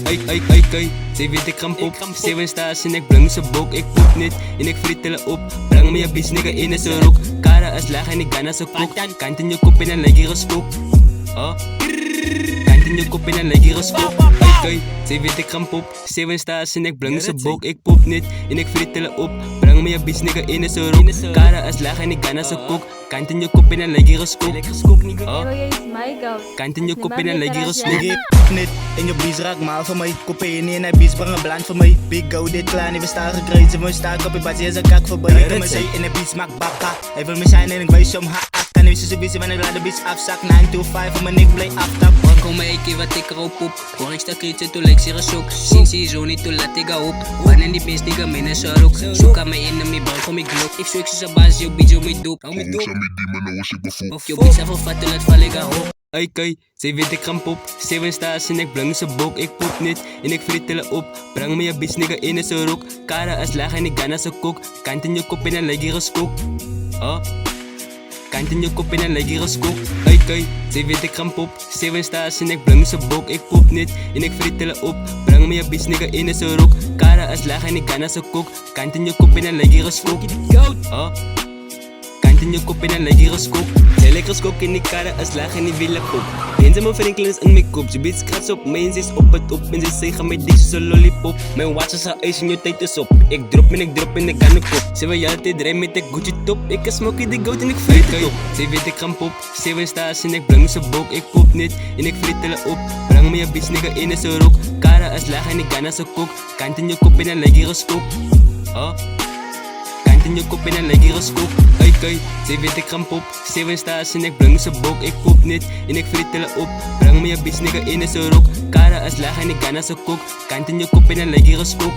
Kijk, zij weet ik ramp op. 7 stars en ik breng ze bok. Ik poep niet en ik friet hulle op. Breng me je bitch nigga in en ze rook. Kara is laag en ik ga naar ze kok. Kant in je kop en dan leg je geskop. Kant in je kop en dan leg je geskop. Kijk, zij weet ik ramp op. 7 stars en ik breng ze bok. Ik poep niet en ik friet hulle op. Breng me je bitch nigga in en ze rook. Kara is laag en ik ga naar ze kok. Kant in je kop en dan leg je geskop. Pero jy is my gout. Kant in je kop en dan leg je geskop. Nigga, net en je bies raakt maal voor mij. Kopie niet en hij bies brengen bland voor mij. Big go dit klein, we staan gekruid. Ze moet staan op je badje, ze kak voorbij. Ik kan me zeggen en de bies maakt bakka. Hij wil me zijn en ik wijs om ha. Kan niet zo busy wanneer ik laat de bies afzak. 9 to 5 om mijn nek blij aftap. Kom maar ik wat ik erop op. Hoor ik sta krietje toen lijkt zich een shock. Sinds je zo niet toen laat ik op. Wanneer die beest nigga min en zo ook. Zoek aan mijn enemy bal voor mijn glok. Ik zoek ze baas, je bitch, me doop. Of je bitch af of wat laat val ik op. Kijk, zij weet ik ramp op. 7 stars en ik breng ze bok. Ik poep niet en ik friet hulle op. Breng me je bitch nigga in en ze rook. Kara is laag en ik ga naar ze kok. Kant in je kop en dan leg je geskop. Kant in je kop en dan leg je geskop. Kijk, zij weet ik ramp op. 7 stars en ik breng ze bok. Ik poep niet en ik friet hulle op. Breng me je bitch nigga in en ze rook. Kara is laag en ik ga naar ze kok. Kant in je kop en dan leg je geskop. Kant in je kop en dan leg je geskop. Zij lekker skok en die kara is laag en die willen kop. Mensen mijn Franklins in mijn kop. Ze biedt krats op mij en ze is op het op. En ze zeggen mij dik zoals een lollipop. Mijn watch is haar ijs en je tijd is op. Ik drop en ik kan de kop. Ze wil altijd rijden met de Gucci top. Ik is smoky de goat en ik friet het op. Zij weet ik ramp op. 7 stars en ik breng ze bok. Ik poep niet en ik friet hulle op. Breng me je bitch nigga in en ze rook. Kara is laag en ik ga naar ze kok. Kant in je kop en dan leg je geskop. Kant in je kop en dan leg je geskop. Kijk, zij weet ik ramp op. 7 stars en ik breng ze bok. Ik poep niet en ik friet hulle op. Breng me je bitch nigga in en ze rook. Kara is laag en ik ga naar ze kok. Kant in je kop en dan leg je geskop.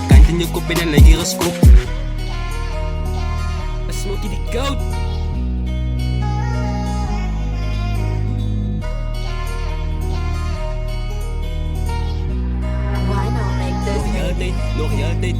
Kant in je kop en dan leg je geskop. Smokey the goat. Why not make this? Nog je altijd.